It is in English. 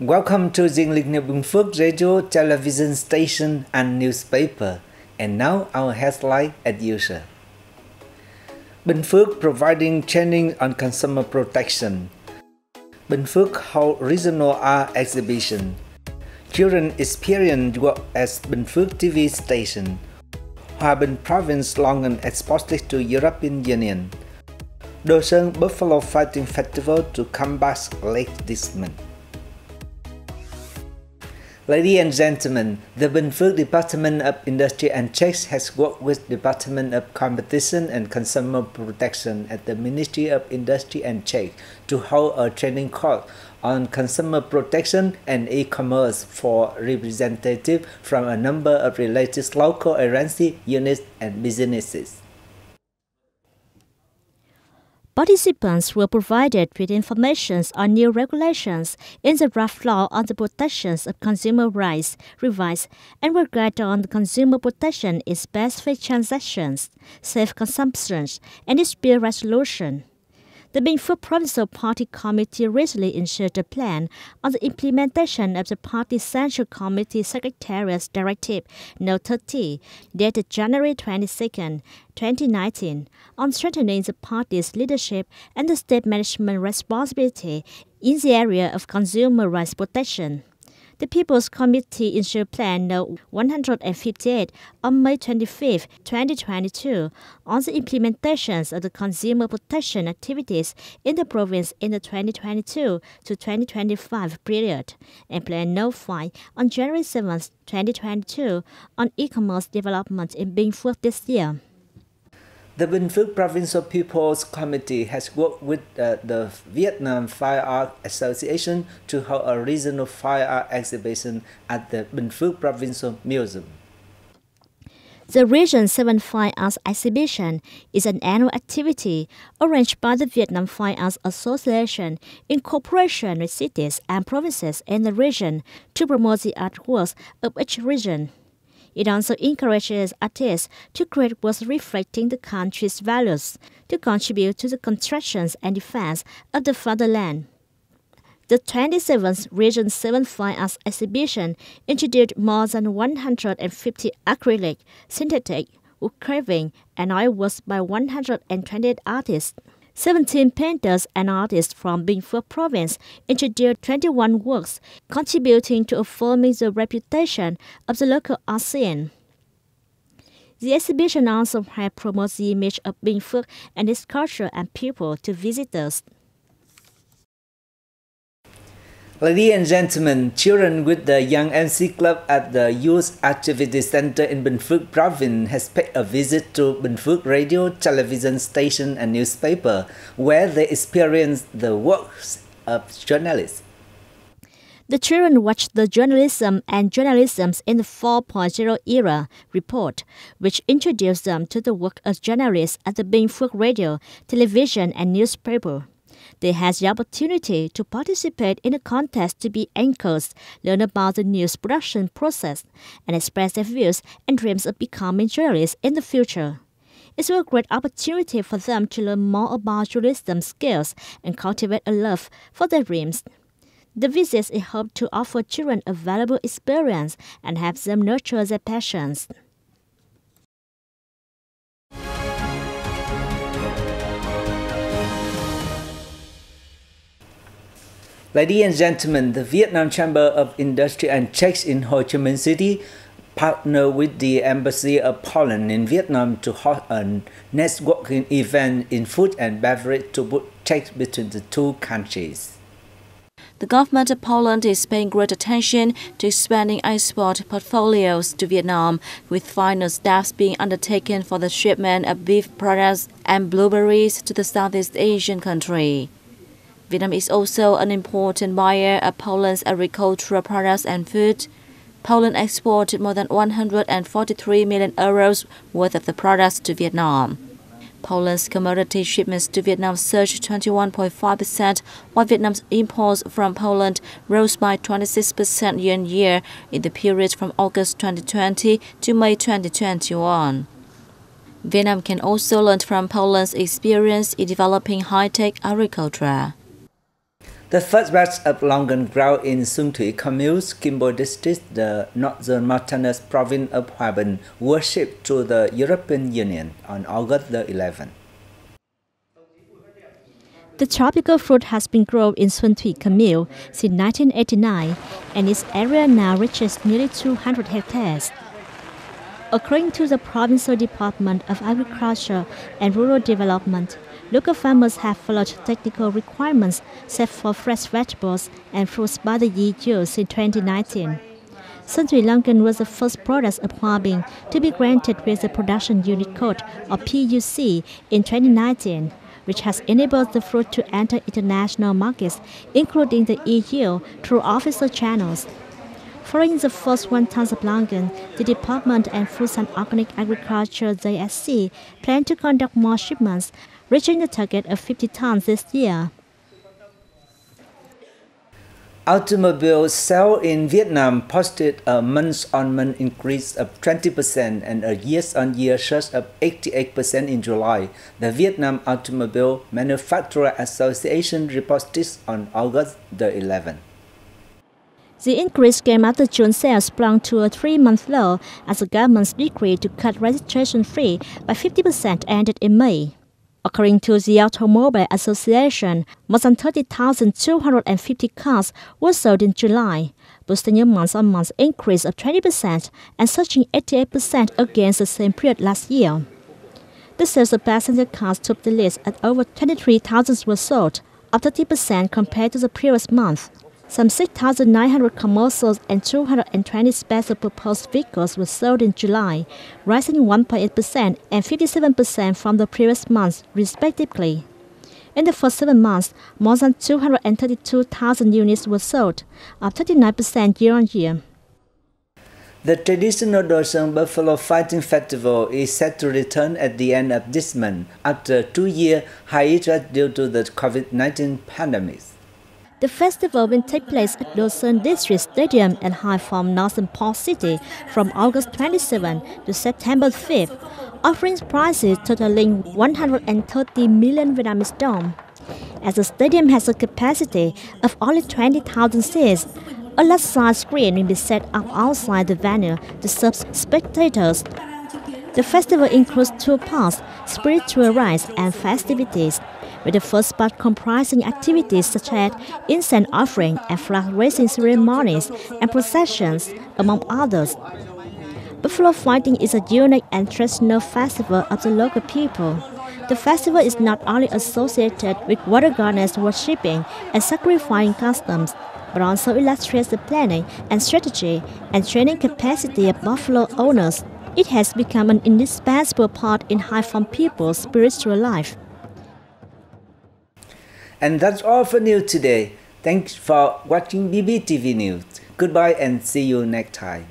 Welcome to Bình Phước radio, television station and newspaper. And now our headline as usual. Bình Phước providing training on consumer protection. Bình Phước hold regional art exhibition. Children experience work as Bình Phước TV station. Hòa Bình province long an exported to European Union. Đồ Sơn Buffalo Fighting Festival to come back late this month. Ladies and gentlemen, the Bình Phước Department of Industry and Trade has worked with Department of Competition and Consumer Protection at the Ministry of Industry and Trade to hold a training course on consumer protection and e-commerce for representatives from a number of related local agencies, units, and businesses. Participants were provided with information on new regulations in the draft law on the protections of consumer rights, revised, and were guided on the consumer protection in specific transactions, safe consumption, and dispute resolution. The Bình Phước Provincial Party Committee recently issued a plan on the implementation of the Party Central Committee Secretariat's Directive No. 30, dated January 22, 2019, on strengthening the party's leadership and the state management responsibility in the area of consumer rights protection. The People's Committee issued Plan No. 158 on May 25, 2022 on the implementations of the consumer protection activities in the province in the 2022 to 2025 period, and Plan No. 5 on January 7, 2022 on e-commerce development in Bình Phước this year. The Bình Phước Provincial People's Committee has worked with the Vietnam Fine Art Association to hold a regional fine art exhibition at the Bình Phước Provincial Museum. The Region 7 Fine Arts Exhibition is an annual activity arranged by the Vietnam Fine Arts Association in cooperation with cities and provinces in the region to promote the artworks of each region. It also encourages artists to create works reflecting the country's values, to contribute to the construction and defense of the fatherland. The 27th Region 7 Fine Arts Exhibition introduced more than 150 acrylic, synthetic, wood carving, and oil works by 128 artists. 17 painters and artists from Bình Phước Province introduced 21 works, contributing to affirming the reputation of the local art scene. The exhibition also helped promote the image of Bình Phước and its culture and people to visitors. Ladies and gentlemen, children with the Young MC Club at the Youth Activity Center in Bình Phước Province has paid a visit to Bình Phước radio, television station and newspaper, where they experienced the works of journalists. The children watched the Journalism and Journalisms in the 4.0 Era report, which introduced them to the work of journalists at the Bình Phước radio, television and newspaper. They had the opportunity to participate in a contest to be anchors, learn about the news production process, and express their views and dreams of becoming journalists in the future. It's a great opportunity for them to learn more about journalism skills and cultivate a love for their dreams. The visit is hoped to offer children a valuable experience and help them nurture their passions. Ladies and gentlemen, the Vietnam Chamber of Industry and Trade in Ho Chi Minh City partnered with the Embassy of Poland in Vietnam to hold a networking event in food and beverage to put trade between the two countries. The government of Poland is paying great attention to expanding export portfolios to Vietnam, with final steps being undertaken for the shipment of beef products and blueberries to the Southeast Asian country. Vietnam is also an important buyer of Poland's agricultural products and food. Poland exported more than 143 million euros worth of the products to Vietnam. Poland's commodity shipments to Vietnam surged 21.5%, while Vietnam's imports from Poland rose by 26% year-on-year in the period from August 2020 to May 2021. Vietnam can also learn from Poland's experience in developing high-tech agriculture. The first batch of Longan ground in Xuân Thủy Commune, Kimbo District, the northern mountainous province of Hòa Bình, was shipped to the European Union on August the 11th. The tropical fruit has been grown in Xuân Thủy Commune since 1989, and its area now reaches nearly 200 hectares. According to the Provincial Department of Agriculture and Rural Development, local farmers have followed technical requirements set for fresh vegetables and fruits by the EU since 2019. Xuân Thủy Longan was the first product of Hòa Bình to be granted with the Production Unit Code, or PUC, in 2019, which has enabled the fruit to enter international markets, including the EU, through official channels. Following the first 1 ton of Longan, the Department and Food and Organic Agriculture (DSC) plan to conduct more shipments, reaching the target of 50 tons this year. Automobile sales in Vietnam posted a month-on-month increase of 20% and a year-on-year surge of 88% in July, the Vietnam Automobile Manufacturer Association reported on August the 11th. The increase came after June sales plunged to a 3-month low as the government's decree to cut registration fee by 50% ended in May. According to the Automobile Association, more than 30,250 cars were sold in July, boosting a month-on-month increase of 20% and surging 88% against the same period last year. The sales of passenger cars topped the list at over 23,000 were sold, up 30% compared to the previous month. Some 6,900 commercial and 220 special purpose vehicles were sold in July, rising 1.8% and 57% from the previous month, respectively. In the first 7 months, more than 232,000 units were sold, up 39% year-on-year. The traditional Do Sơn Buffalo Fighting Festival is set to return at the end of this month after a 2-year hiatus due to the COVID-19 pandemic. The festival will take place at Do Sơn District Stadium in Hai Phong, Northern Port City from August 27 to September 5, offering prizes totaling 130 million Vietnamese dong. As the stadium has a capacity of only 20,000 seats, a large-size screen will be set up outside the venue to serve spectators. The festival includes 2 parts, spiritual rites and festivities, with the first part comprising activities such as incense offering and flag raising ceremonies and processions, among others. Buffalo fighting is a unique and traditional festival of the local people. The festival is not only associated with water goddess worshipping and sacrificing customs, but also illustrates the planning and strategy and training capacity of buffalo owners. It has become an indispensable part in Hai Phong people's spiritual life. And that's all for news today. Thanks for watching BPTV News. Goodbye and see you next time.